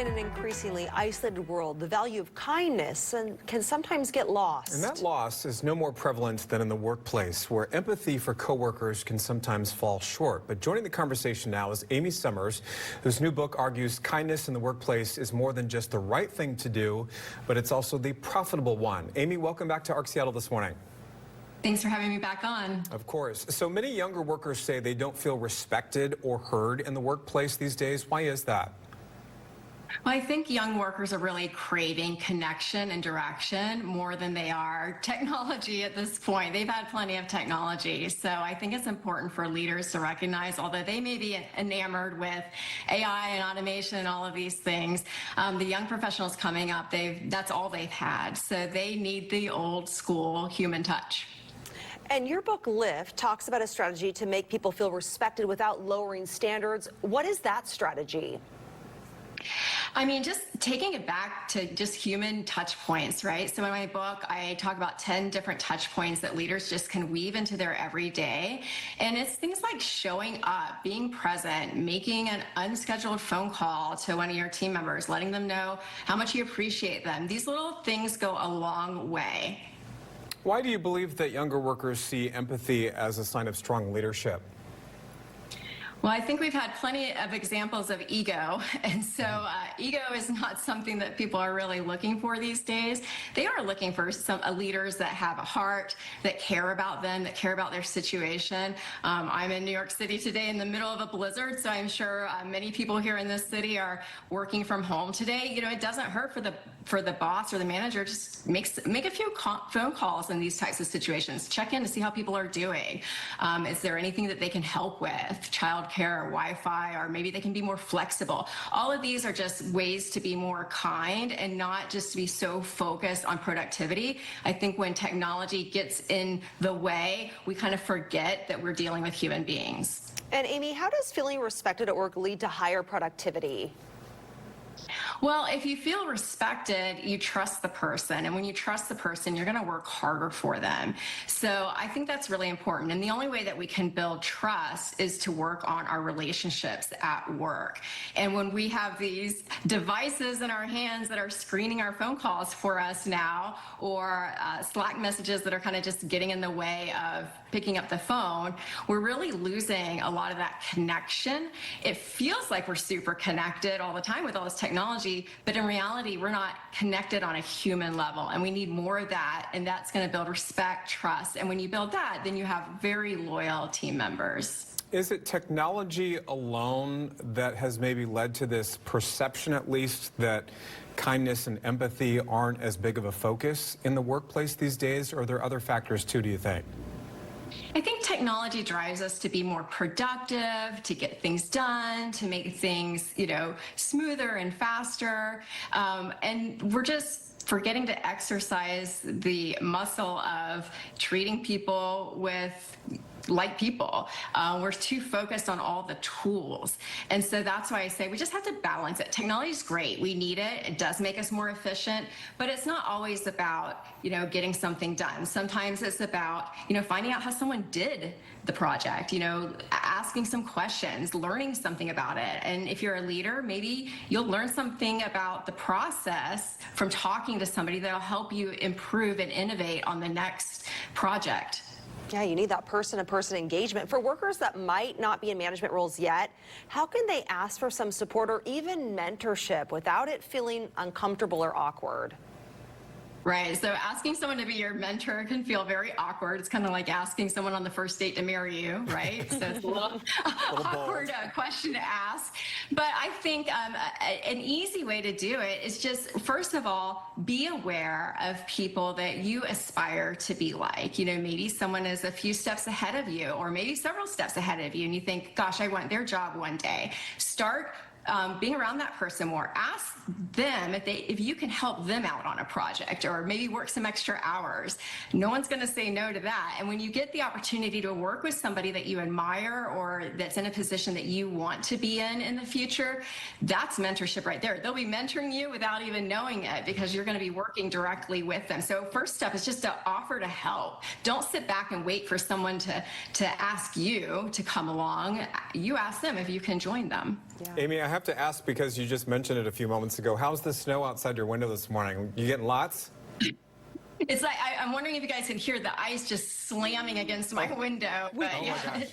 In an increasingly isolated world, the value of kindness can sometimes get lost. And that loss is no more prevalent than in the workplace, where empathy for coworkers can sometimes fall short. But joining the conversation now is Amy Summers, whose new book argues kindness in the workplace is more than just the right thing to do, but it's also the profitable one. Amy, welcome back to ARC Seattle this morning. Thanks for having me back on. Of course. So many younger workers say they don't feel respected or heard in the workplace these days. Why is that? Well, I think young workers are really craving connection and direction more than they are technology at this point. They've had plenty of technology. So I think it's important for leaders to recognize, although they may be enamored with AI and automation and all of these things, the young professionals coming up, that's all they've had. So they need the old school human touch. And your book, Lift, talks about a strategy to make people feel respected without lowering standards. What is that strategy? I mean, just taking it back to just human touch points, right? So in my book, I talk about 10 different touch points that leaders just can weave into their everyday. And it's things like showing up, being present, making an unscheduled phone call to one of your team members, letting them know how much you appreciate them. These little things go a long way. Why do you believe that younger workers see empathy as a sign of strong leadership? Well, I think we've had plenty of examples of ego, and so ego is not something that people are really looking for these days. They are looking for some leaders that have a heart, that care about them, that care about their situation. I'm in New York City today in the middle of a blizzard, so I'm sure many people here in this city are working from home today. You know, it doesn't hurt for the boss or the manager to just make a few phone calls in these types of situations. Check in to see how people are doing. Is there anything that they can help with? Childcare or Wi-Fi, or maybe they can be more flexible. All of these are just ways to be more kind and not just to be so focused on productivity. I think when technology gets in the way, we kind of forget that we're dealing with human beings. And Amy, how does feeling respected at work lead to higher productivity? Well, if you feel respected, you trust the person. And when you trust the person, you're going to work harder for them. So I think that's really important. And the only way that we can build trust is to work on our relationships at work. And when we have these devices in our hands that are screening our phone calls for us now, or Slack messages that are kind of just getting in the way of picking up the phone, we're really losing a lot of that connection. It feels like we're super connected all the time with all this technology, but in reality, we're not connected on a human level, and we need more of that, and that's going to build respect, trust, and when you build that, then you have very loyal team members. Is it technology alone that has maybe led to this perception, at least, that kindness and empathy aren't as big of a focus in the workplace these days, or are there other factors too, do you think? I think technology drives us to be more productive, to get things done, to make things, smoother and faster. And we're just forgetting to exercise the muscle of treating people like people. We're too focused on all the tools. And so that's why I say we just have to balance it. Technology is great. We need it. It does make us more efficient, but it's not always about, getting something done. Sometimes it's about, finding out how someone did the project, asking some questions, learning something about it. And if you're a leader, maybe you'll learn something about the process from talking to somebody that'll help you improve and innovate on the next project. Yeah, you need that person-to-person engagement. For workers that might not be in management roles yet, how can they ask for some support or even mentorship without it feeling uncomfortable or awkward? Right. So asking someone to be your mentor can feel very awkward. It's kind of like asking someone on the first date to marry you, right? So it's a little awkward question to ask. But I think an easy way to do it is just, first of all, be aware of people that you aspire to be like. Maybe someone is a few steps ahead of you, or maybe several steps ahead of you, and you think, gosh, I want their job one day. Start being around that person more. Ask them if you can help them out on a project, or maybe work some extra hours. No one's going to say no to that. And when you get the opportunity to work with somebody that you admire, or that's in a position that you want to be in the future, that's mentorship right there. They'll be mentoring you without even knowing it, because you're going to be working directly with them. So first step is just to offer to help. Don't sit back and wait for someone to ask you to come along. You ask them if you can join them. Yeah. Amy, I have to ask, because you just mentioned it a few moments ago, how's the snow outside your window this morning? You getting lots? It's like, I'm wondering if you guys can hear the ice just slamming against my window. But Oh, my gosh.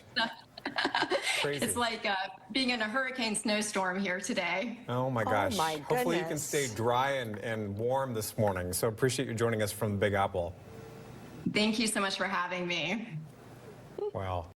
Crazy. It's like being in a hurricane snowstorm here today. Oh my gosh. my Hopefully you can goodness. stay dry and warm this morning. So appreciate you joining us from the Big Apple. Thank you so much for having me. Wow.